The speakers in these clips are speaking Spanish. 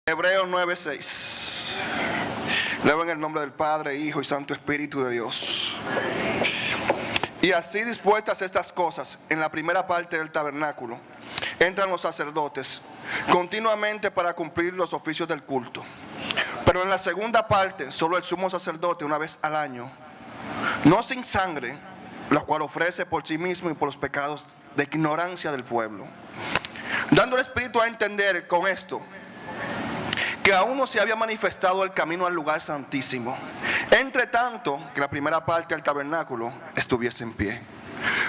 Hebreos 9:6. Leo en el nombre del Padre, Hijo y Santo Espíritu de Dios. Y así dispuestas estas cosas, en la primera parte del tabernáculo, entran los sacerdotes continuamente para cumplir los oficios del culto. Pero en la segunda parte, solo el sumo sacerdote una vez al año, no sin sangre, la cual ofrece por sí mismo y por los pecados de ignorancia del pueblo. Dando el Espíritu a entender con esto, que aún no se había manifestado el camino al lugar santísimo, entre tanto que la primera parte del tabernáculo estuviese en pie,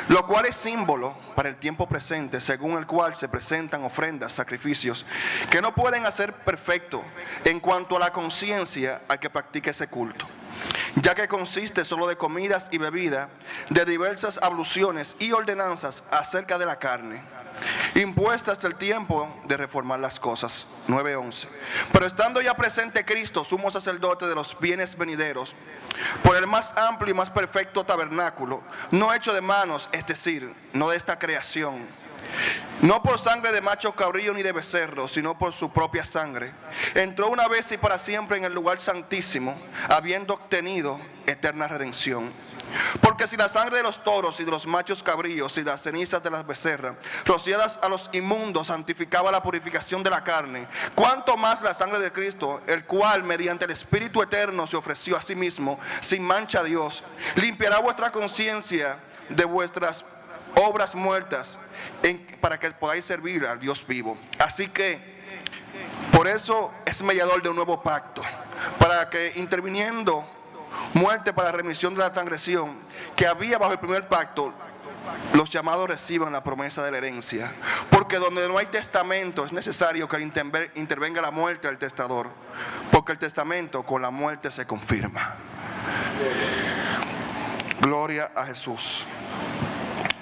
lo cual es símbolo para el tiempo presente, según el cual se presentan ofrendas, sacrificios, que no pueden hacer perfecto en cuanto a la conciencia al que practique ese culto, ya que consiste solo de comidas y bebidas, de diversas abluciones y ordenanzas acerca de la carne, impuesta hasta el tiempo de reformar las cosas. 9:11. Pero estando ya presente Cristo, sumo sacerdote de los bienes venideros, por el más amplio y más perfecto tabernáculo, no hecho de manos, es decir, no de esta creación, no por sangre de macho cabrío ni de becerro, sino por su propia sangre, entró una vez y para siempre en el lugar santísimo, habiendo obtenido eterna redención. Porque si la sangre de los toros y de los machos cabríos y las cenizas de las becerras, rociadas a los inmundos, santificaba la purificación de la carne, cuánto más la sangre de Cristo, el cual mediante el Espíritu eterno se ofreció a sí mismo sin mancha a Dios, limpiará vuestra conciencia de vuestras obras muertas, para que podáis servir al Dios vivo. Así que por eso es mediador de un nuevo pacto, para que interviniendo muerte para la remisión de la transgresión que había bajo el primer pacto, los llamados reciban la promesa de la herencia. Porque donde no hay testamento es necesario que intervenga la muerte del testador, porque el testamento con la muerte se confirma. Gloria a Jesús.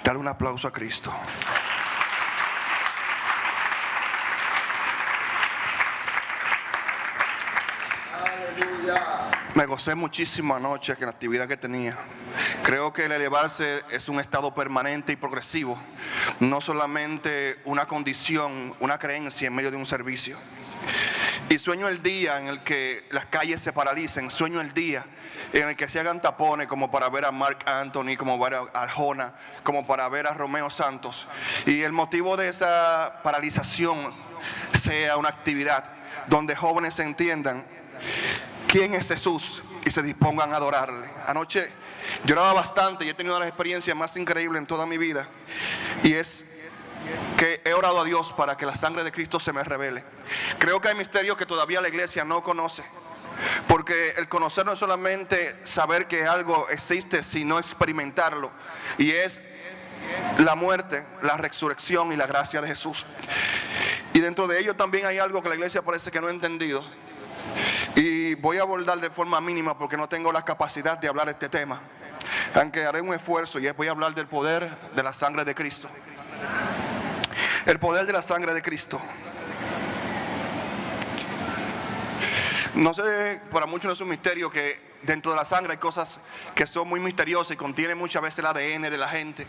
Dale un aplauso a Cristo. Me gocé muchísimo anoche en la actividad que tenía. Creo que el elevarse es un estado permanente y progresivo, no solamente una condición, una creencia en medio de un servicio. Y sueño el día en el que las calles se paralicen, sueño el día en el que se hagan tapones como para ver a Marc Anthony, como para ver a Arjona, como para ver a Romeo Santos. Y el motivo de esa paralización sea una actividad donde jóvenes entiendan quién es Jesús y se dispongan a adorarle. Anoche lloraba bastante y he tenido una de las experiencias más increíbles en toda mi vida, y es que he orado a Dios para que la sangre de Cristo se me revele. Creo que hay misterios que todavía la iglesia no conoce, porque el conocer no es solamente saber que algo existe, sino experimentarlo, y es la muerte, la resurrección y la gracia de Jesús. Y dentro de ello también hay algo que la iglesia parece que no ha entendido, y voy a abordar de forma mínima porque no tengo la capacidad de hablar de este tema, aunque haré un esfuerzo, y voy a hablar del poder de la sangre de Cristo. El poder de la sangre de Cristo. No sé, para muchos no es un misterio que dentro de la sangre hay cosas que son muy misteriosas y contienen muchas veces el ADN de la gente.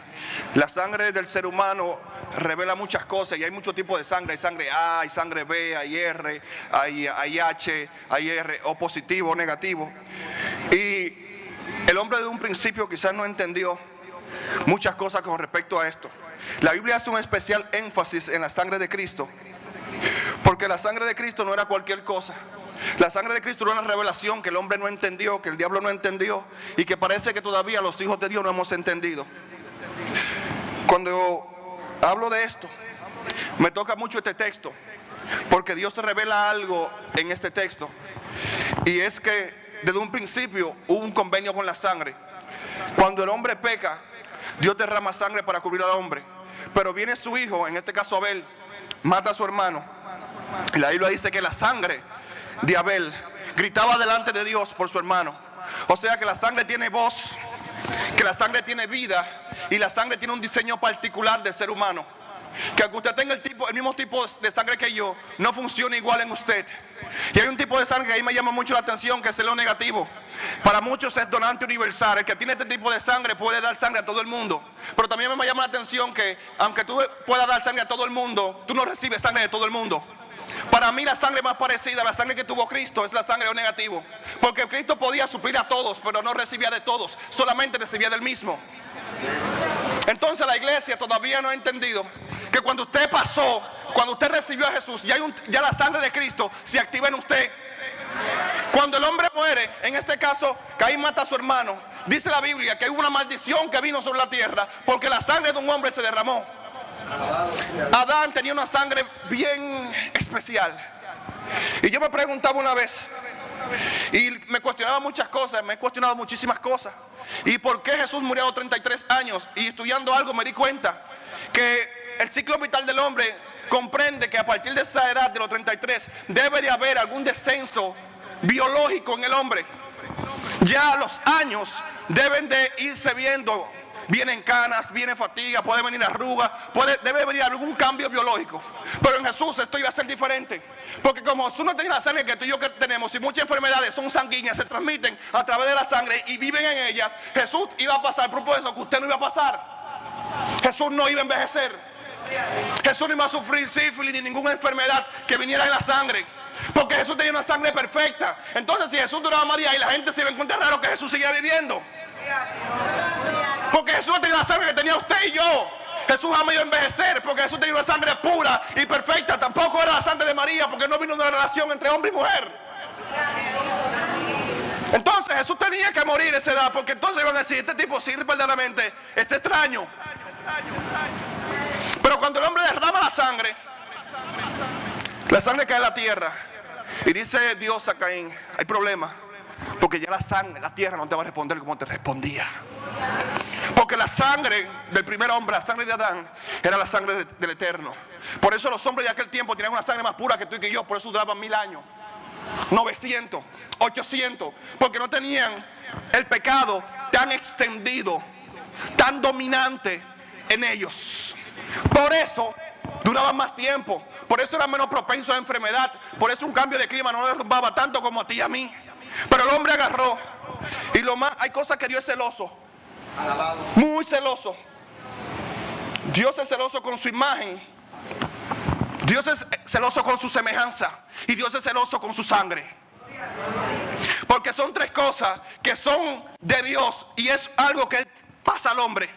La sangre del ser humano revela muchas cosas, y hay muchos tipos de sangre. Hay sangre A, hay sangre B, hay R, hay H, hay R, o positivo o negativo. Y el hombre de un principio quizás no entendió muchas cosas con respecto a esto. La Biblia hace un especial énfasis en la sangre de Cristo, porque la sangre de Cristo no era cualquier cosa. La sangre de Cristo era una revelación que el hombre no entendió, que el diablo no entendió, y que parece que todavía los hijos de Dios no hemos entendido. Cuando hablo de esto, me toca mucho este texto, porque Dios se revela algo en este texto, y es que desde un principio hubo un convenio con la sangre. Cuando el hombre peca, Dios derrama sangre para cubrir al hombre, pero viene su hijo, en este caso Abel, mata a su hermano, y la Biblia dice que la sangre de Abel gritaba delante de Dios por su hermano. O sea que la sangre tiene voz, que la sangre tiene vida, y la sangre tiene un diseño particular del ser humano, que aunque usted tenga el mismo tipo de sangre que yo, no funciona igual en usted. Y hay un tipo de sangre que ahí me llama mucho la atención, que es el O negativo. Para muchos es donante universal. El que tiene este tipo de sangre puede dar sangre a todo el mundo. Pero también me llama la atención que aunque tú puedas dar sangre a todo el mundo, tú no recibes sangre de todo el mundo. Para mí la sangre más parecida a la sangre que tuvo Cristo es la sangre O negativo. Porque Cristo podía suplir a todos, pero no recibía de todos, solamente recibía del mismo. Entonces la iglesia todavía no ha entendido que cuando usted pasó, cuando usted recibió a Jesús, ya la sangre de Cristo se activa en usted. Cuando el hombre muere, en este caso Caín mata a su hermano, dice la Biblia que hay una maldición que vino sobre la tierra porque la sangre de un hombre se derramó. Adán tenía una sangre bien especial. Y yo me preguntaba una vez, y me cuestionaba muchas cosas, me he cuestionado muchísimas cosas. ¿Y por qué Jesús murió a los 33 años? Y estudiando algo me di cuenta que el ciclo vital del hombre comprende que a partir de esa edad, de los 33, debe de haber algún descenso biológico en el hombre. Ya los años deben de irse viendo. Vienen canas, viene fatiga, puede venir arrugas, debe venir algún cambio biológico. Pero en Jesús esto iba a ser diferente. Porque como Jesús no tenía la sangre que tú y yo que tenemos, y muchas enfermedades son sanguíneas, se transmiten a través de la sangre y viven en ella, Jesús iba a pasar por eso que usted no iba a pasar. Jesús no iba a envejecer. Jesús no iba a sufrir sífilis ni ninguna enfermedad que viniera en la sangre. Porque Jesús tenía una sangre perfecta. Entonces si Jesús duraba más días y la gente se iba a encontrar raro que Jesús seguía viviendo. Porque Jesús tenía la sangre que tenía usted y yo. Jesús jamás iba a envejecer porque Jesús tenía una sangre pura y perfecta. Tampoco era la sangre de María porque no vino de una relación entre hombre y mujer. Entonces Jesús tenía que morir a esa edad porque entonces iban a decir, este tipo sí verdaderamente, este extraño. Pero cuando el hombre derrama la sangre cae en la tierra y dice Dios a Caín, hay problema. Porque ya la tierra no te va a responder como te respondía. Porque la sangre del primer hombre, la sangre de Adán, era la sangre del Eterno. Por eso los hombres de aquel tiempo tenían una sangre más pura que tú y que yo. Por eso duraban 1000 años, 900, 800. Porque no tenían el pecado tan extendido, tan dominante en ellos. Por eso duraban más tiempo. Por eso eran menos propensos a enfermedad. Por eso un cambio de clima no derrumbaba tanto como a ti y a mí. Pero el hombre agarró. Y hay cosas que Dios es celoso. Muy celoso. Dios es celoso con su imagen. Dios es celoso con su semejanza. Y Dios es celoso con su sangre. Porque son tres cosas que son de Dios. Y es algo que pasa al hombre.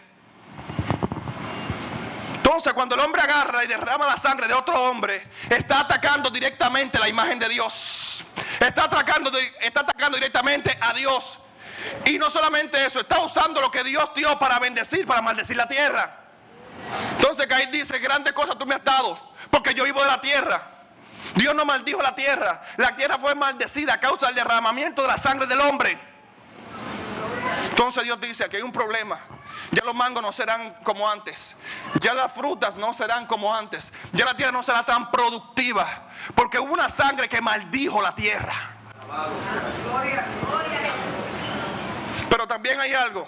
Entonces cuando el hombre agarra y derrama la sangre de otro hombre, está atacando directamente la imagen de Dios. Está atacando directamente a Dios. Y no solamente eso, está usando lo que Dios dio para bendecir, para maldecir la tierra. Entonces Caín dice, grandes cosas tú me has dado, porque yo vivo de la tierra. Dios no maldijo la tierra fue maldecida a causa del derramamiento de la sangre del hombre. Entonces Dios dice, aquí hay un problema. Ya los mangos no serán como antes. Ya las frutas no serán como antes. Ya la tierra no será tan productiva. Porque hubo una sangre que maldijo la tierra. Pero también hay algo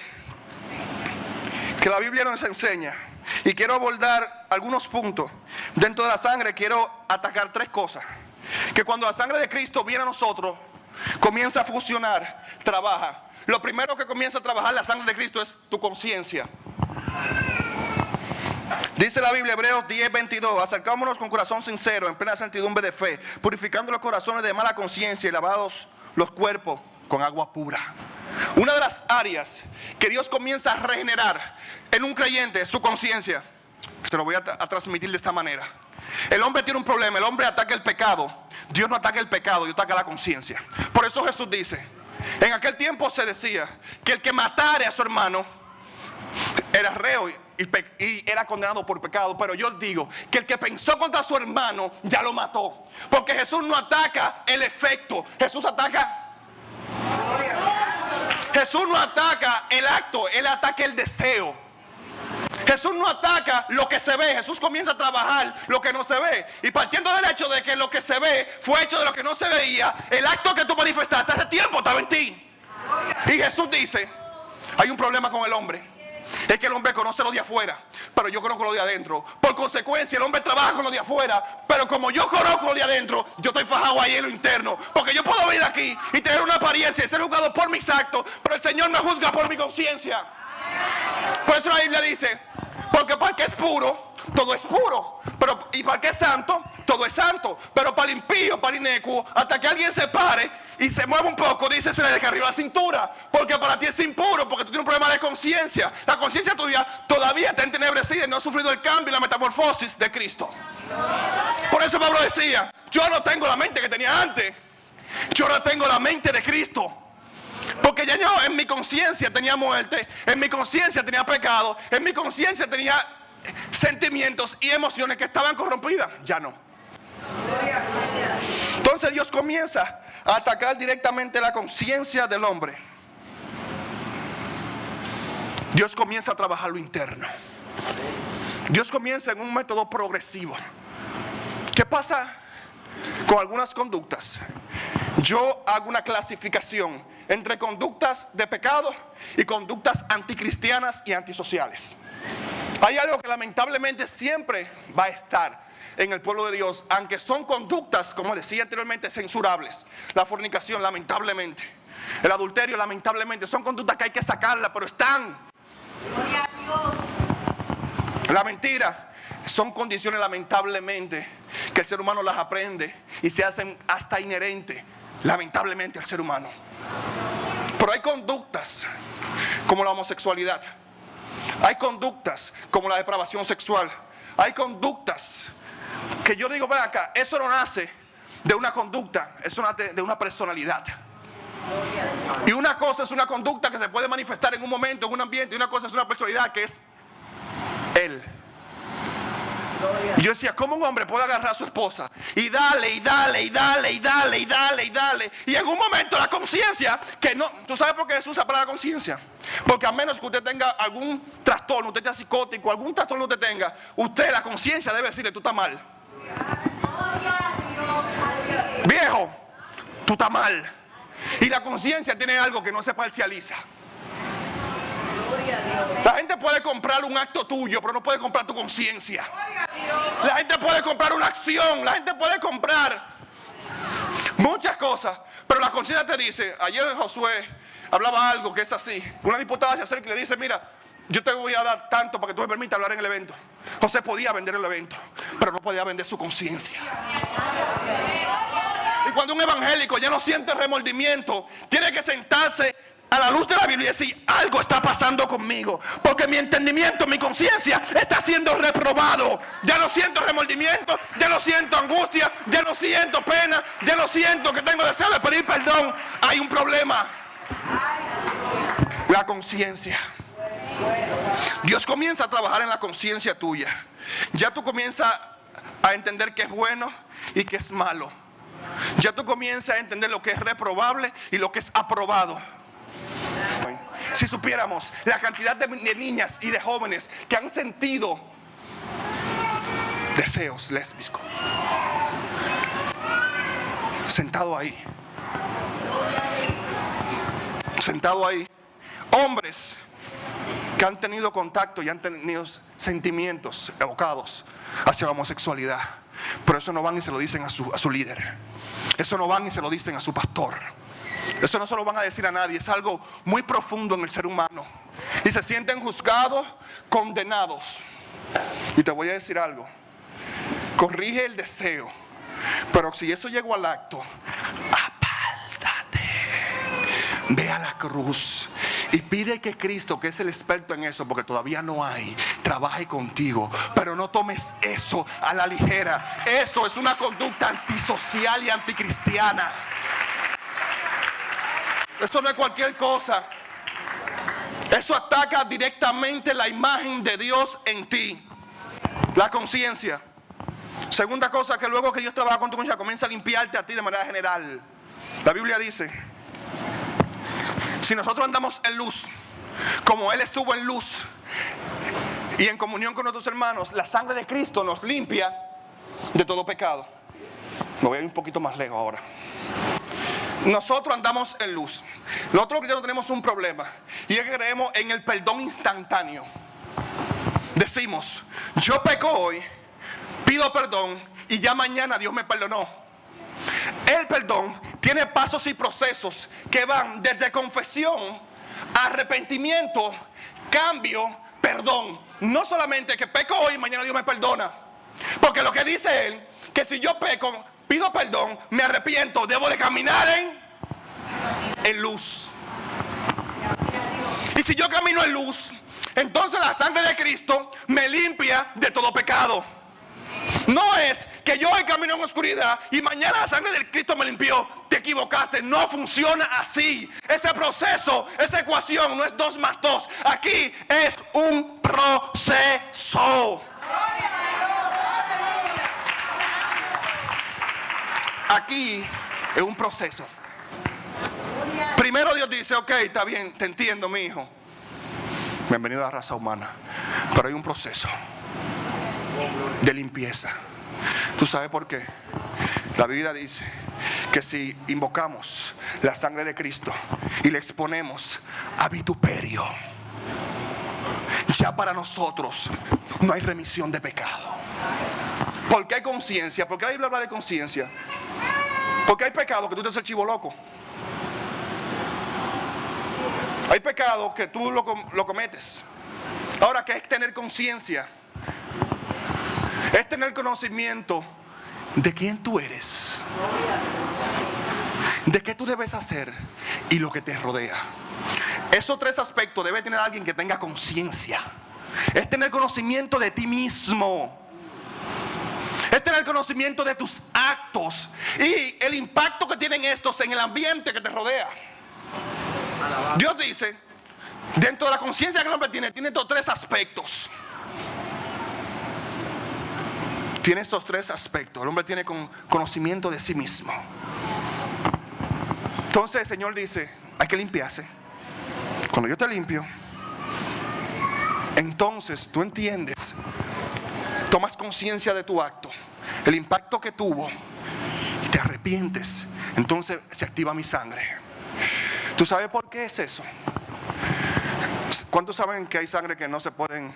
que la Biblia nos enseña. Y quiero abordar algunos puntos. Dentro de la sangre quiero atacar tres cosas. Que cuando la sangre de Cristo viene a nosotros, comienza a funcionar, trabaja. Lo primero que comienza a trabajar la sangre de Cristo es tu conciencia. Dice la Biblia, Hebreos 10:22, acercámonos con corazón sincero, en plena certidumbre de fe, purificando los corazones de mala conciencia y lavados los cuerpos con agua pura. Una de las áreas que Dios comienza a regenerar en un creyente es su conciencia. Se lo voy a transmitir de esta manera. El hombre tiene un problema, el hombre ataca el pecado. Dios no ataca el pecado, Dios ataca la conciencia. Por eso Jesús dice, en aquel tiempo se decía que el que matare a su hermano era reo y era condenado por pecado. Pero yo digo que el que pensó contra su hermano ya lo mató. Porque Jesús no ataca el efecto, Jesús no ataca el acto, Él ataca el deseo. Jesús no ataca lo que se ve, Jesús comienza a trabajar lo que no se ve. Y partiendo del hecho de que lo que se ve fue hecho de lo que no se veía, el acto que tú manifestaste hace tiempo estaba en ti. Y Jesús dice, hay un problema con el hombre. Es que el hombre conoce lo de afuera, pero yo conozco lo de adentro. Por consecuencia, el hombre trabaja con lo de afuera, pero como yo conozco lo de adentro, yo estoy fajado ahí en lo interno. Porque yo puedo venir aquí y tener una apariencia y ser juzgado por mis actos, pero el Señor me juzga por mi conciencia. Por eso la Biblia dice, Porque para el que es puro, todo es puro. Pero, y para el que es santo, todo es santo. Pero para el impío, para el inicuo, hasta que alguien se pare y se mueva un poco, dice, se le descarrió la cintura. Porque para ti es impuro, porque tú tienes un problema de conciencia. La conciencia tuya todavía está entenebrecida y no ha sufrido el cambio y la metamorfosis de Cristo. Por eso Pablo decía, yo no tengo la mente que tenía antes. Yo no tengo la mente de Cristo. Porque ya yo en mi conciencia tenía muerte, en mi conciencia tenía pecado, en mi conciencia tenía sentimientos y emociones que estaban corrompidas. Ya no. Entonces Dios comienza a atacar directamente la conciencia del hombre. Dios comienza a trabajar lo interno. Dios comienza en un método progresivo. ¿Qué pasa con algunas conductas? Yo hago una clasificación entre conductas de pecado y conductas anticristianas y antisociales. Hay algo que lamentablemente siempre va a estar en el pueblo de Dios, aunque son conductas, como decía anteriormente, censurables. La fornicación, lamentablemente. El adulterio, lamentablemente. Son conductas que hay que sacarlas, pero están. Gloria a Dios. La mentira son condiciones, lamentablemente, que el ser humano las aprende y se hacen hasta inherentes, lamentablemente, al ser humano. Pero hay conductas como la homosexualidad. Hay conductas como la depravación sexual. Hay conductas que yo digo, ven acá, eso no nace de una conducta, eso nace de una personalidad. Y una cosa es una conducta que se puede manifestar en un momento, en un ambiente, y una cosa es una personalidad que es él. Y yo decía, ¿cómo un hombre puede agarrar a su esposa y darle, y darle, y darle, y darle, y darle, y darle? Y en un momento la conciencia, que no, ¿tú sabes por qué se usa para la conciencia? Porque a menos que usted tenga algún trastorno, usted sea psicótico, algún trastorno usted tenga, usted, la conciencia debe decirle, tú estás mal. Viejo, tú estás mal. Y la conciencia tiene algo que no se parcializa. La gente puede comprar un acto tuyo, pero no puede comprar tu conciencia. La gente puede comprar una acción, la gente puede comprar muchas cosas, pero la conciencia te dice, ayer Josué hablaba algo que es así. Una diputada se acerca y le dice, mira, yo te voy a dar tanto para que tú me permitas hablar en el evento. José podía vender el evento, pero no podía vender su conciencia. Y cuando un evangélico ya no siente remordimiento, tiene que sentarse a la luz de la Biblia y decir, algo está pasando conmigo, porque mi entendimiento, mi conciencia está siendo reprobado. Ya no siento remordimiento, ya no siento angustia, ya no siento pena, ya no siento que tengo deseo de pedir perdón. Hay un problema. La conciencia. Dios comienza a trabajar en la conciencia tuya. Ya tú comienzas a entender que es bueno y que es malo. Ya tú comienzas a entender lo que es reprobable y lo que es aprobado. Si supiéramos la cantidad de niñas y de jóvenes que han sentido deseos lésbicos, sentado ahí, hombres que han tenido contacto y han tenido sentimientos evocados hacia la homosexualidad, pero eso no van y se lo dicen a su líder, eso no van y se lo dicen a su pastor. Eso no se lo van a decir a nadie, es algo muy profundo en el ser humano. Y se sienten juzgados, condenados. Y te voy a decir algo, corrige el deseo, pero si eso llegó al acto, apártate, ve a la cruz y pide que Cristo, que es el experto en eso, porque todavía no hay, trabaje contigo, pero no tomes eso a la ligera. Eso es una conducta antisocial y anticristiana. Eso no es cualquier cosa. Eso ataca directamente la imagen de Dios en ti. La conciencia. Segunda cosa, que luego que Dios trabaja con tu conciencia, comienza a limpiarte a ti de manera general. La Biblia dice, si nosotros andamos en luz, como Él estuvo en luz y en comunión con nuestros hermanos, la sangre de Cristo nos limpia de todo pecado. Me voy a ir un poquito más lejos ahora. Nosotros andamos en luz. Nosotros cristianos tenemos un problema, y es que creemos en el perdón instantáneo. Decimos, yo peco hoy, pido perdón y ya mañana Dios me perdonó. El perdón tiene pasos y procesos que van desde confesión, arrepentimiento, cambio, perdón. No solamente que peco hoy y mañana Dios me perdona. Porque lo que dice Él, que si yo peco, pido perdón, me arrepiento, debo de caminar en luz. Y si yo camino en luz, entonces la sangre de Cristo me limpia de todo pecado. No es que yo hoy camino en oscuridad y mañana la sangre de Cristo me limpió. Te equivocaste, no funciona así. Ese proceso, esa ecuación no es 2 más 2. Aquí es un proceso. Aquí es un proceso. Primero Dios dice, ok, está bien, te entiendo, mi hijo. Bienvenido a la raza humana. Pero hay un proceso de limpieza. ¿Tú sabes por qué? La Biblia dice que si invocamos la sangre de Cristo y le exponemos a vituperio, ya para nosotros no hay remisión de pecado. Porque hay conciencia. ¿Por qué la Biblia habla de conciencia? Porque hay pecado que tú te haces chivo loco. Hay pecado que tú lo cometes. Ahora, ¿qué es tener conciencia? Es tener conocimiento de quién tú eres, de qué tú debes hacer y lo que te rodea. Esos 3 aspectos debe tener alguien que tenga conciencia. Es tener conocimiento de ti mismo. Es tener conocimiento de tus actos y el impacto que tienen estos en el ambiente que te rodea. Dios dice, dentro de la conciencia que el hombre tiene estos 3 aspectos. Tiene estos 3 aspectos. El hombre tiene conocimiento de sí mismo. Entonces el Señor dice, hay que limpiarse. Cuando yo te limpio, entonces tú entiendes, tomas conciencia de tu acto, el impacto que tuvo, y te arrepientes. Entonces se activa mi sangre. ¿Tú sabes por qué es eso? ¿Cuántos saben que hay sangre que no se pueden,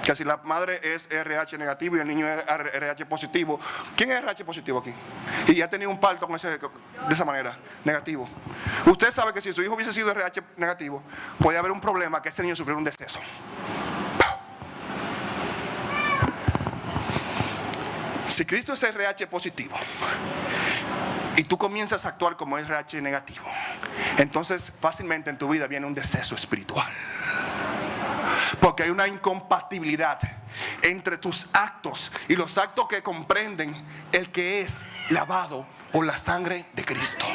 que si la madre es RH negativo y el niño es RH positivo? ¿Quién es RH positivo aquí? Y ya ha tenido un parto de esa manera, negativo. Usted sabe que si su hijo hubiese sido RH negativo, puede haber un problema, que ese niño sufriera un deceso. Si Cristo es RH positivo y tú comienzas a actuar como RH negativo, entonces fácilmente en tu vida viene un deceso espiritual. Porque hay una incompatibilidad entre tus actos y los actos que comprenden el que es lavado por la sangre de Cristo.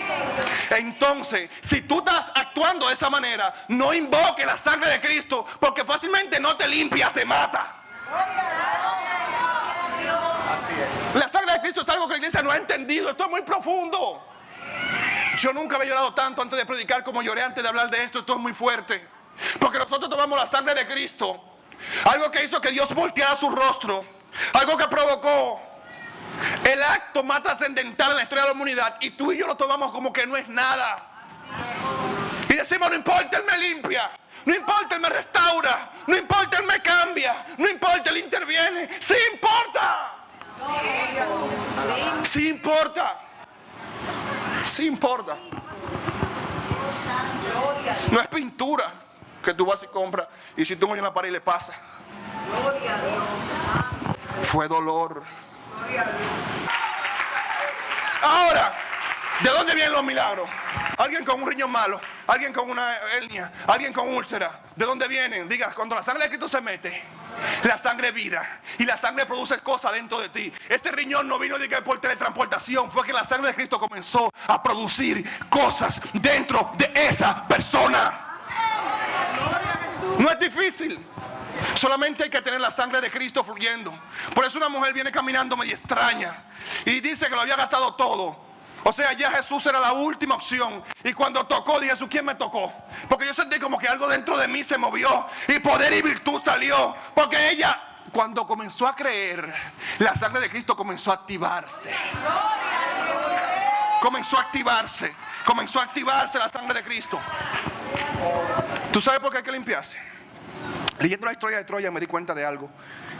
Entonces, si tú estás actuando de esa manera, no invoques la sangre de Cristo, porque fácilmente no te limpia, te mata. La sangre de Cristo es algo que la iglesia no ha entendido. Esto es muy profundo. Yo nunca había llorado tanto antes de predicar como lloré antes de hablar de esto. Esto es muy fuerte. Porque nosotros tomamos la sangre de Cristo, algo que hizo que Dios volteara su rostro, algo que provocó el acto más trascendental en la historia de la humanidad, y tú y yo lo tomamos como que no es nada. Y decimos, no importa, Él me limpia, no importa, Él me restaura, no importa, Él me cambia, no importa, Él interviene. ¡Sí importa! ¡Sí importa! ¡Sí importa! No es pintura que tú vas y compras y si tú en la pared le pasa. Fue dolor. Ahora, ¿de dónde vienen los milagros? Alguien con un riñón malo, alguien con una hernia, alguien con úlcera. ¿De dónde vienen? Diga, cuando la sangre de Cristo se mete, la sangre es vida y la sangre produce cosas dentro de ti. Este riñón no vino de que por teletransportación, fue que la sangre de Cristo comenzó a producir cosas dentro de esa persona. No es difícil. Solamente hay que tener la sangre de Cristo fluyendo. Por eso una mujer viene caminando medio extraña y dice que lo había gastado todo. O sea, ya Jesús era la última opción. Y cuando tocó, dije, ¿Jesús quién me tocó? Porque yo sentí como que algo dentro de mí se movió y poder y virtud salió. Porque ella, cuando comenzó a creer, la sangre de Cristo comenzó a activarse. Comenzó a activarse. Comenzó a activarse la sangre de Cristo. ¿Tú sabes por qué hay que limpiarse? Leyendo la historia de Troya me di cuenta de algo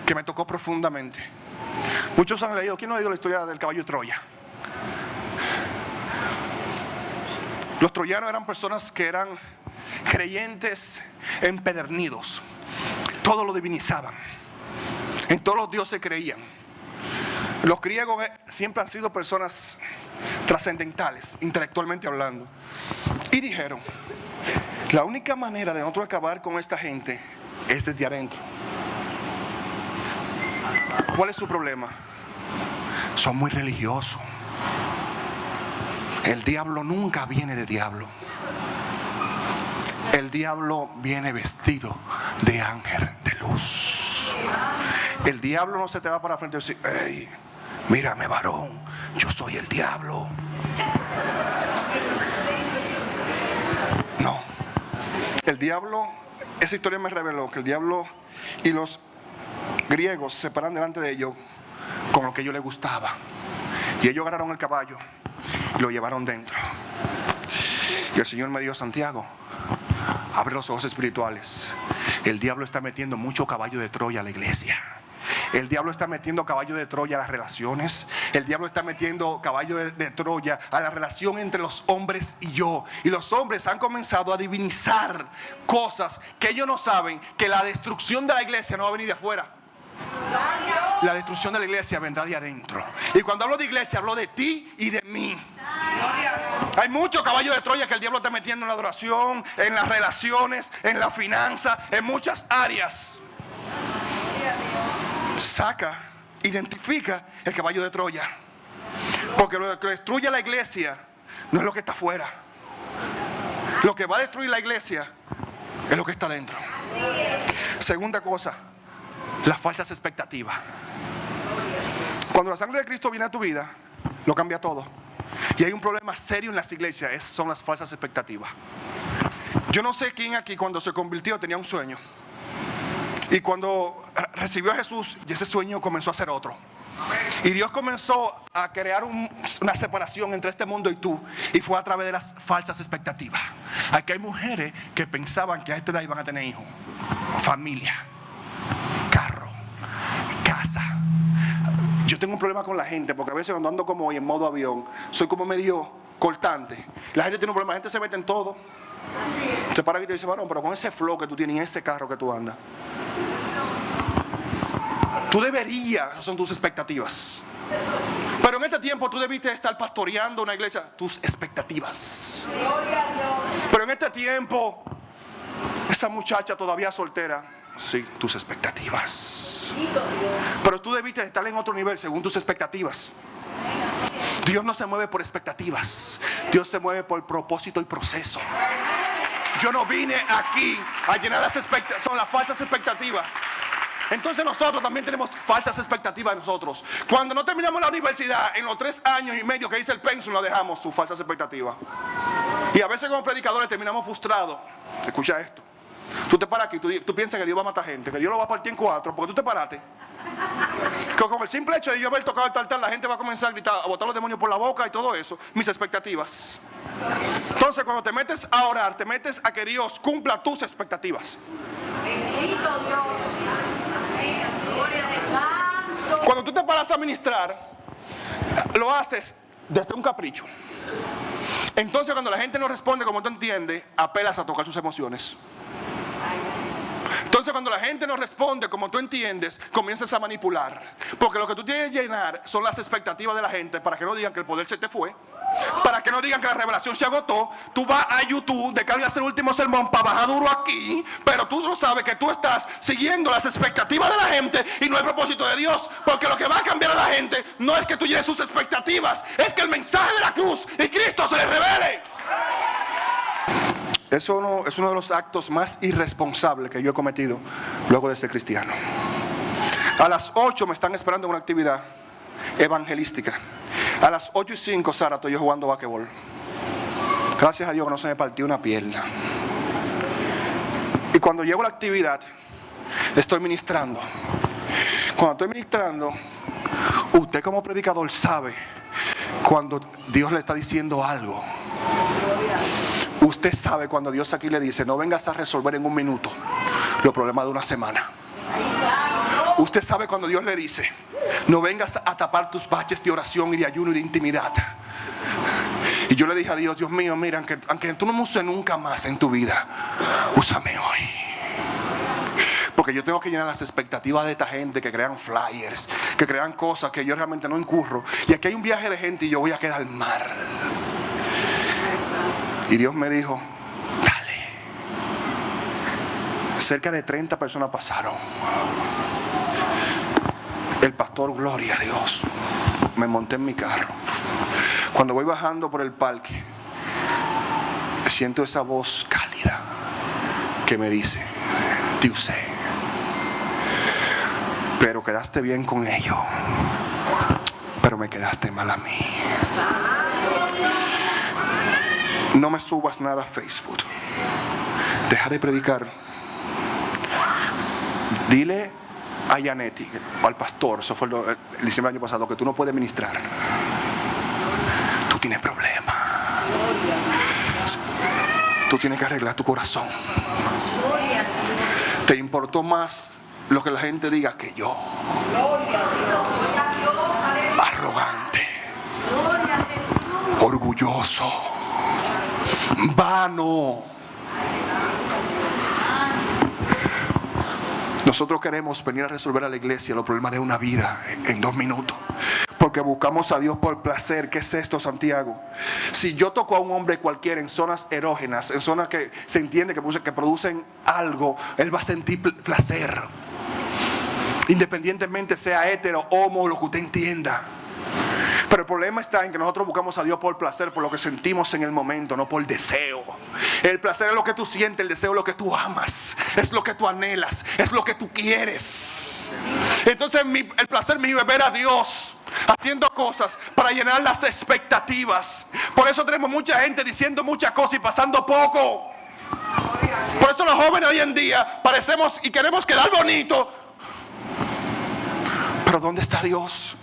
que me tocó profundamente. Muchos han leído, ¿quién no ha leído la historia del caballo de Troya? Los troyanos eran personas que eran creyentes empedernidos. todo lo divinizaban. En todos los dioses creían. Los griegos siempre han sido personas trascendentales, intelectualmente hablando. Y dijeron, la única manera de nosotros acabar con esta gente es desde adentro. ¿Cuál es su problema? Son muy religiosos. El diablo nunca viene de diablo. El diablo viene vestido de ángel de luz. El diablo no se te va para frente y dice, hey, mírame varón, yo soy el diablo. No. El diablo, esa historia me reveló que el diablo y los griegos se paran delante de ellos con lo que a ellos les gustaba. Y ellos agarraron el caballo y lo llevaron dentro. Y el Señor me dijo, Santiago, abre los ojos espirituales. El diablo está metiendo mucho caballo de Troya a la iglesia. El diablo está metiendo caballo de Troya a las relaciones. El diablo está metiendo caballo de Troya a la relación entre los hombres y yo. Y los hombres han comenzado a divinizar cosas que ellos no saben, que la destrucción de la iglesia no va a venir de afuera. La destrucción de la iglesia vendrá de adentro. Y cuando hablo de iglesia, hablo de ti y de mí. Hay mucho caballo de Troya que el diablo está metiendo en la adoración, en las relaciones, en la finanza, en muchas áreas. Saca, identifica el caballo de Troya. Porque lo que destruye la iglesia no es lo que está afuera. Lo que va a destruir la iglesia es lo que está dentro. Segunda cosa, las falsas expectativas. Cuando la sangre de Cristo viene a tu vida, lo cambia todo. Y hay un problema serio en las iglesias, esas son las falsas expectativas. Yo no sé quién aquí cuando se convirtió tenía un sueño. Y cuando recibió a Jesús, ese sueño comenzó a ser otro. Y Dios comenzó a crear una separación entre este mundo y tú. Y fue a través de las falsas expectativas. Aquí hay mujeres que pensaban que a esta edad iban a tener hijos, familia, carro, casa. Yo tengo un problema con la gente, porque a veces cuando ando como hoy en modo avión, soy como medio cortante. La gente tiene un problema, la gente se mete en todo. Te para aquí y te dice, varón, pero con ese flow que tú tienes y ese carro que tú andas, tú deberías, esas son tus expectativas. Pero en este tiempo tú debiste estar pastoreando una iglesia, tus expectativas. Pero en este tiempo, esa muchacha todavía soltera, sí, tus expectativas. Pero tú debiste estar en otro nivel según tus expectativas. Dios no se mueve por expectativas. Dios se mueve por propósito y proceso. Yo no vine aquí a llenar las expectativas, son las falsas expectativas. Entonces nosotros también tenemos falsas expectativas nosotros. Cuando no terminamos la universidad, en los 3 años y medio que hice el pensum, la dejamos, sus falsas expectativas. Y a veces como predicadores terminamos frustrados. Escucha esto. Tú te paras aquí, tú piensas que Dios va a matar gente, que Dios lo va a partir en 4, porque tú te paraste. Que con el simple hecho de yo haber tocado el altar, la gente va a comenzar a gritar, a botar los demonios por la boca y todo eso. Mis expectativas. Entonces cuando te metes a orar, te metes a que Dios cumpla tus expectativas. Bendito Dios. Gloria al Santo. Cuando tú te paras a ministrar, lo haces desde un capricho. Entonces cuando la gente no responde como tú entiendes, apelas a tocar sus emociones. Entonces cuando la gente no responde como tú entiendes, comienzas a manipular. Porque lo que tú tienes que llenar son las expectativas de la gente, para que no digan que el poder se te fue, para que no digan que la revelación se agotó. Tú vas a YouTube, descargas el último sermón para bajar duro aquí, pero tú no sabes que tú estás siguiendo las expectativas de la gente y no el propósito de Dios. Porque lo que va a cambiar a la gente no es que tú llenes sus expectativas, es que el mensaje de la cruz y Cristo se les revele. Eso es uno de los actos más irresponsables que yo he cometido luego de ser cristiano. A las 8 me están esperando en una actividad evangelística. A las 8:05, Sara, estoy yo jugando basquetbol. Gracias a Dios que no se me partió una pierna. Y cuando llego a la actividad, estoy ministrando. Cuando estoy ministrando, usted como predicador sabe cuando Dios le está diciendo algo. Usted sabe cuando Dios aquí le dice, no vengas a resolver en un minuto los problemas de una semana. Usted sabe cuando Dios le dice, no vengas a tapar tus baches de oración y de ayuno y de intimidad. Y yo le dije a Dios, Dios mío, mira, aunque tú no me uses nunca más en tu vida, úsame hoy. Porque yo tengo que llenar las expectativas de esta gente que crean flyers, que crean cosas que yo realmente no incurro. Y aquí hay un viaje de gente y yo voy a quedar mal. Y Dios me dijo, dale. Cerca de 30 personas pasaron. El pastor, gloria a Dios. Me monté en mi carro. Cuando voy bajando por el parque, siento esa voz cálida que me dice, te usé, pero quedaste bien con ellos, pero me quedaste mal a mí. No me subas nada a Facebook. Deja de predicar. Dile a Yanetti, o al pastor, eso fue el diciembre del año pasado, que tú no puedes ministrar. Tú tienes problemas. Tú tienes que arreglar tu corazón. Te importó más lo que la gente diga que yo. Arrogante, orgulloso, vano. Nosotros queremos venir a resolver a la iglesia los problemas de una vida en 2 minutos. Porque buscamos a Dios por placer. ¿Qué es esto, Santiago? Si yo toco a un hombre cualquiera en zonas erógenas, en zonas que se entiende que producen algo, él va a sentir placer. Independientemente sea hetero, homo, lo que usted entienda. Pero el problema está en que nosotros buscamos a Dios por placer, por lo que sentimos en el momento, no por deseo. El placer es lo que tú sientes, el deseo es lo que tú amas, es lo que tú anhelas, es lo que tú quieres. Entonces el placer mío es ver a Dios haciendo cosas para llenar las expectativas. Por eso tenemos mucha gente diciendo muchas cosas y pasando poco. Por eso los jóvenes hoy en día parecemos y queremos quedar bonito. Pero ¿dónde está Dios?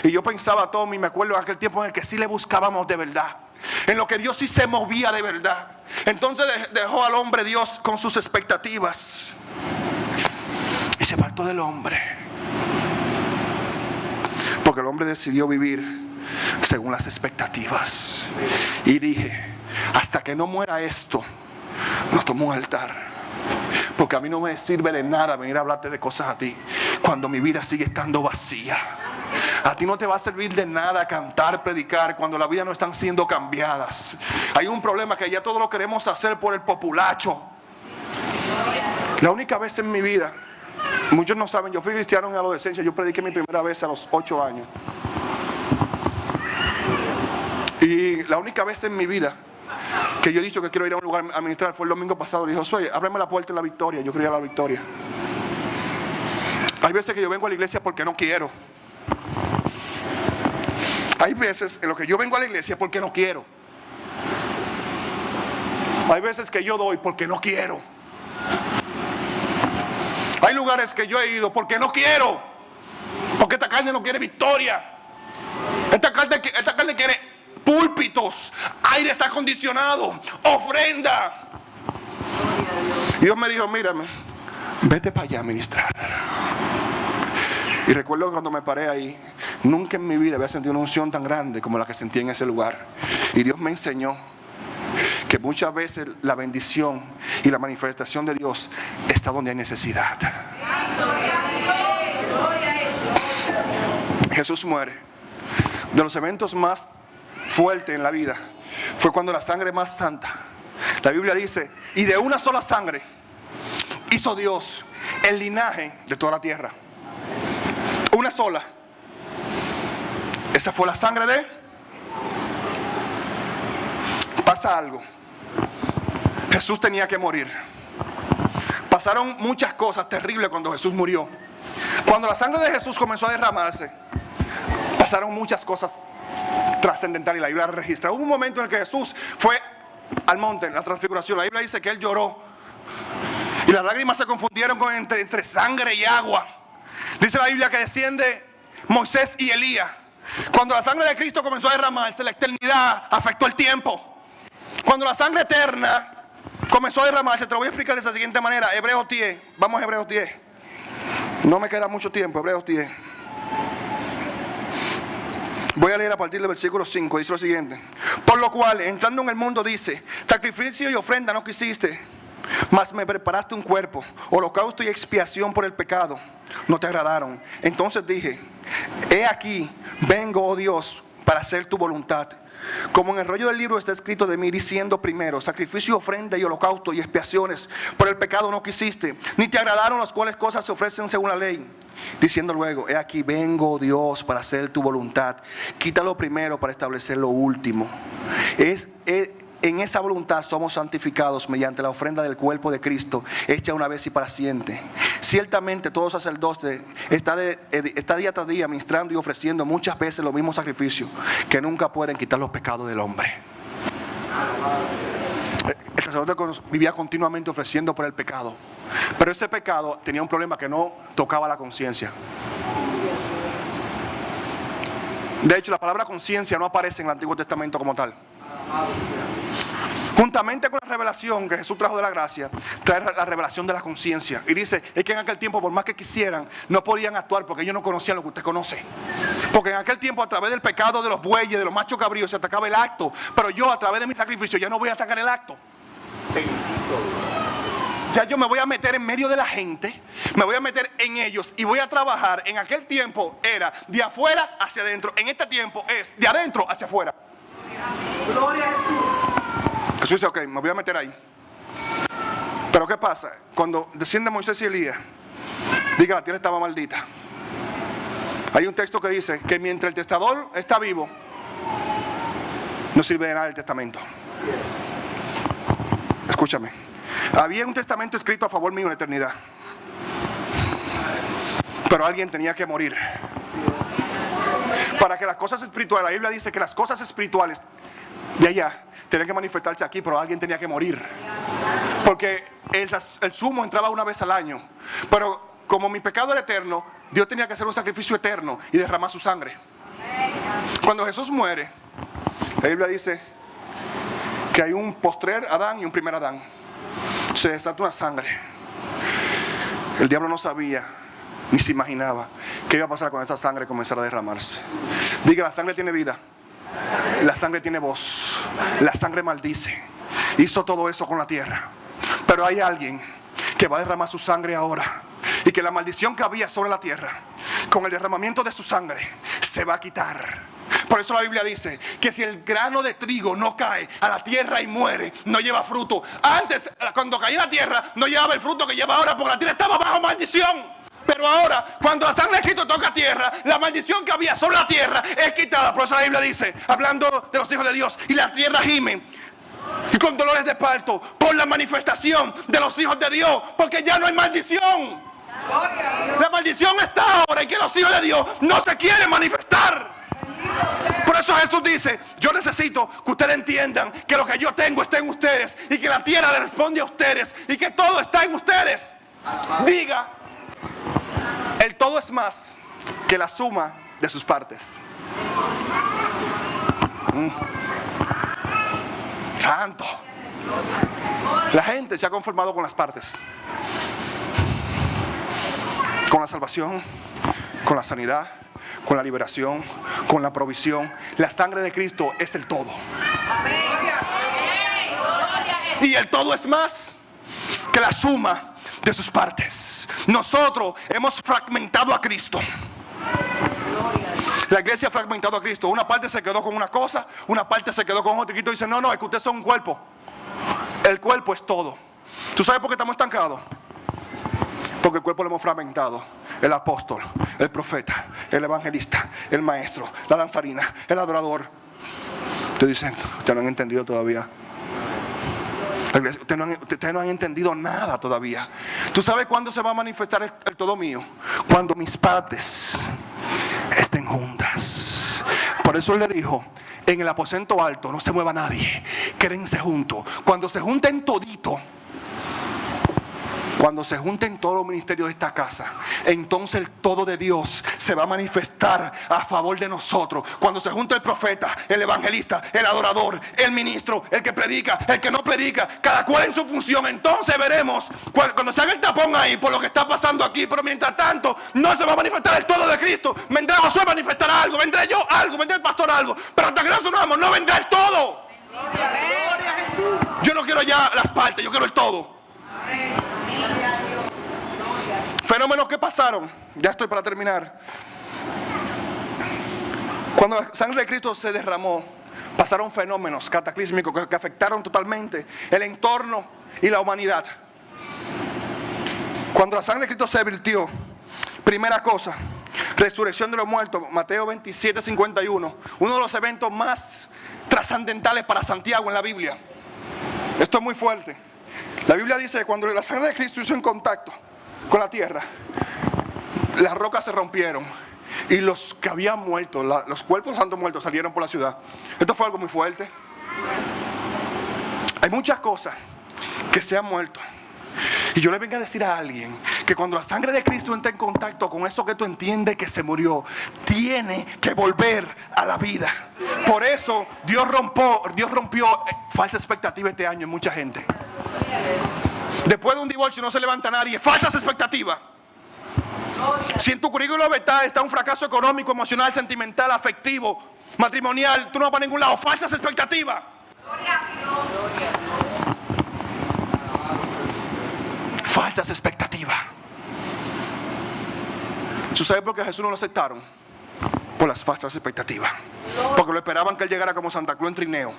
Y yo pensaba, Tommy, me acuerdo en aquel tiempo en el que sí le buscábamos de verdad, en lo que Dios sí se movía de verdad. Entonces dejó al hombre Dios con sus expectativas y se apartó del hombre, porque el hombre decidió vivir según las expectativas. Y dije, hasta que no muera esto, nos tomó un altar, porque a mí no me sirve de nada venir a hablarte de cosas a ti cuando mi vida sigue estando vacía. A ti no te va a servir de nada cantar, predicar, cuando la vida no están siendo cambiadas. Hay un problema que ya todo lo queremos hacer por el populacho. La única vez en mi vida, muchos no saben, yo fui cristiano en la adolescencia. Yo prediqué mi primera vez a los 8 años. Y la única vez en mi vida que yo he dicho que quiero ir a un lugar a ministrar fue el domingo pasado. Le dijo, Josué, ábreme la puerta en la Victoria. Yo quería ir a la Victoria. Hay veces que yo vengo a la iglesia porque no quiero. Hay veces en lo que yo vengo a la iglesia porque no quiero. Hay veces que yo doy porque no quiero. Hay lugares que yo he ido porque no quiero. Porque esta carne no quiere victoria. Esta carne quiere púlpitos, aire acondicionado, ofrenda. Y Dios me dijo, mírame, vete para allá a ministrar. Y recuerdo que cuando me paré ahí, nunca en mi vida había sentido una unción tan grande como la que sentí en ese lugar. Y Dios me enseñó que muchas veces la bendición y la manifestación de Dios está donde hay necesidad. Jesús muere. De los eventos más fuertes en la vida fue cuando la sangre más santa, la Biblia dice, y de una sola sangre hizo Dios el linaje de toda la tierra. Una sola. Esa fue la sangre de. Pasa algo. Jesús tenía que morir. Pasaron muchas cosas terribles cuando Jesús murió. Cuando la sangre de Jesús comenzó a derramarse, pasaron muchas cosas trascendentales. La Biblia registra. Hubo un momento en el que Jesús fue al monte, en la transfiguración. La Biblia dice que él lloró y las lágrimas se confundieron entre sangre y agua. Dice la Biblia que desciende Moisés y Elías. Cuando la sangre de Cristo comenzó a derramarse, la eternidad afectó el tiempo. Cuando la sangre eterna comenzó a derramarse, te lo voy a explicar de esa siguiente manera. Hebreos 10, vamos a Hebreos 10. No me queda mucho tiempo, Hebreos 10. Voy a leer a partir del versículo 5, dice lo siguiente. Por lo cual, entrando en el mundo, dice, sacrificio y ofrenda no quisiste, Mas me preparaste un cuerpo, holocausto y expiación por el pecado. No te agradaron. Entonces dije, he aquí, vengo, oh Dios, para hacer tu voluntad. Como en el rollo del libro está escrito de mí, diciendo primero, sacrificio, ofrenda y holocausto y expiaciones por el pecado no quisiste, ni te agradaron las cuales cosas se ofrecen según la ley. Diciendo luego, he aquí, vengo, Dios, para hacer tu voluntad. Quítalo primero para establecer lo último. En esa voluntad somos santificados mediante la ofrenda del cuerpo de Cristo, hecha una vez y para siempre. Ciertamente todo sacerdote está día tras día ministrando y ofreciendo muchas veces los mismos sacrificios que nunca pueden quitar los pecados del hombre. El sacerdote vivía continuamente ofreciendo por el pecado, pero ese pecado tenía un problema que no tocaba la conciencia. De hecho, la palabra conciencia no aparece en el Antiguo Testamento como tal. Juntamente con la revelación que Jesús trajo de la gracia, trae la revelación de la conciencia. Y dice, es que en aquel tiempo, por más que quisieran, no podían actuar porque ellos no conocían lo que usted conoce. Porque en aquel tiempo, a través del pecado de los bueyes, de los machos cabríos, se atacaba el acto. Pero yo, a través de mi sacrificio, ya no voy a atacar el acto. Ya yo me voy a meter en medio de la gente, me voy a meter en ellos y voy a trabajar. En aquel tiempo era de afuera hacia adentro. En este tiempo es de adentro hacia afuera. Gloria a Jesús. Jesús dice, ok, me voy a meter ahí. Pero ¿qué pasa? Cuando desciende Moisés y Elías, diga, la tierra estaba maldita. Hay un texto que dice que mientras el testador está vivo, no sirve de nada el testamento. Escúchame. Había un testamento escrito a favor mío en la eternidad. Pero alguien tenía que morir. Para que las cosas espirituales, la Biblia dice que las cosas espirituales de allá tenían que manifestarse aquí, pero alguien tenía que morir. Porque el sumo entraba una vez al año. Pero como mi pecado era eterno, Dios tenía que hacer un sacrificio eterno y derramar su sangre. Cuando Jesús muere, la Biblia dice que hay un postrer Adán y un primer Adán. Se desata una sangre. El diablo no sabía ni se imaginaba qué iba a pasar cuando esa sangre comenzara a derramarse. Diga, la sangre tiene vida. La sangre tiene voz. La sangre maldice. Hizo todo eso con la tierra. Pero hay alguien que va a derramar su sangre ahora. Y que la maldición que había sobre la tierra, con el derramamiento de su sangre, se va a quitar. Por eso la Biblia dice que si el grano de trigo no cae a la tierra y muere, no lleva fruto. Antes, cuando caía la tierra, no llevaba el fruto que lleva ahora, porque la tierra estaba bajo maldición. Pero ahora, cuando la sangre de Cristo toca tierra, la maldición que había sobre la tierra es quitada. Por eso la Biblia dice, hablando de los hijos de Dios, y la tierra gime y con dolores de parto por la manifestación de los hijos de Dios, porque ya no hay maldición. La maldición está ahora en que los hijos de Dios no se quieren manifestar. Por eso Jesús dice, yo necesito que ustedes entiendan que lo que yo tengo está en ustedes, y que la tierra le responde a ustedes, y que todo está en ustedes. Diga, el todo es más que la suma de sus partes. Santo. La gente se ha conformado con las partes. Con la salvación, con la sanidad, con la liberación, con la provisión. La sangre de Cristo es el todo. Y el todo es más que la suma de sus partes. Nosotros hemos fragmentado a Cristo. La iglesia ha fragmentado a Cristo. Una parte se quedó con una cosa, una parte se quedó con otra. Y Cristo dice, no, es que ustedes son un cuerpo. El cuerpo es todo. ¿Tú sabes por qué estamos estancados? Porque el cuerpo lo hemos fragmentado. El apóstol, el profeta, el evangelista, el maestro, la danzarina, el adorador. Te dicen, ustedes no han entendido todavía. Ustedes no han entendido nada todavía. ¿Tú sabes cuándo se va a manifestar el todo mío? Cuando mis partes estén juntas. Por eso él le dijo, en el aposento alto no se mueva nadie, quédense juntos. Cuando se junten todito, cuando se junten todos los ministerios de esta casa, entonces el todo de Dios se va a manifestar a favor de nosotros. Cuando se junte el profeta, el evangelista, el adorador, el ministro, el que predica, el que no predica, cada cual en su función, entonces veremos cuando se haga el tapón ahí por lo que está pasando aquí. Pero mientras tanto no se va a manifestar el todo de Cristo. Vendrá Josué a manifestar algo, vendré yo algo, vendrá el pastor algo, pero hasta que no asumamos no vendrá el todo. Yo no quiero ya las partes, yo quiero el todo. Fenómenos que pasaron. Ya estoy para terminar. Cuando la sangre de Cristo se derramó, pasaron fenómenos cataclísmicos que afectaron totalmente el entorno y la humanidad. Cuando la sangre de Cristo se vertió, primera cosa, resurrección de los muertos, Mateo 27:51, uno de los eventos más trascendentales para Santiago en la Biblia. Esto es muy fuerte. La Biblia dice que cuando la sangre de Cristo hizo en contacto con la tierra, las rocas se rompieron y los que habían muerto, los cuerpos de los santos muertos salieron por la ciudad. Esto fue algo muy fuerte. Hay muchas cosas que se han muerto. Y yo le vengo a decir a alguien que cuando la sangre de Cristo entra en contacto con eso que tú entiendes que se murió, tiene que volver a la vida. Por eso Dios rompió falsa expectativa este año en mucha gente. Después de un divorcio no se levanta nadie, falsas expectativas. Si en tu currículo vital está un fracaso económico, emocional, sentimental, afectivo, matrimonial, tú no vas para ningún lado, falsas expectativas. Falsas expectativas. ¿Tú sabes por qué a Jesús no lo aceptaron? Por las falsas expectativas. Porque lo esperaban que Él llegara como Santa Cruz en trineo.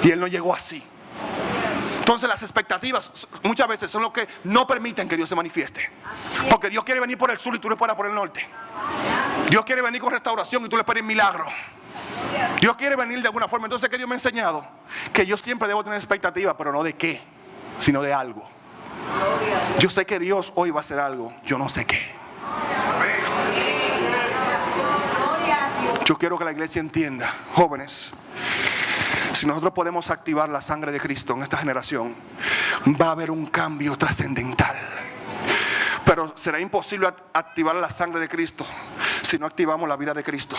Y Él no llegó así. Entonces las expectativas muchas veces son lo que no permiten que Dios se manifieste. Porque Dios quiere venir por el sur y tú le esperas por el norte. Dios quiere venir con restauración y tú le esperas milagro. Dios quiere venir de alguna forma. Entonces, ¿qué Dios me ha enseñado? Que yo siempre debo tener expectativas, pero no de qué, sino de algo. Yo sé que Dios hoy va a hacer algo, yo no sé qué. Yo quiero que la iglesia entienda, jóvenes, si nosotros podemos activar la sangre de Cristo en esta generación, va a haber un cambio trascendental. Pero será imposible activar la sangre de Cristo si no activamos la vida de Cristo.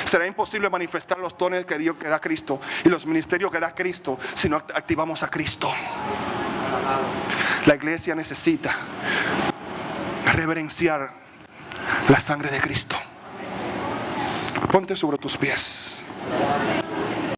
Será imposible manifestar los dones que Dios que da Cristo y los ministerios que da Cristo si no activamos a Cristo. La iglesia necesita reverenciar la sangre de Cristo. Ponte sobre tus pies.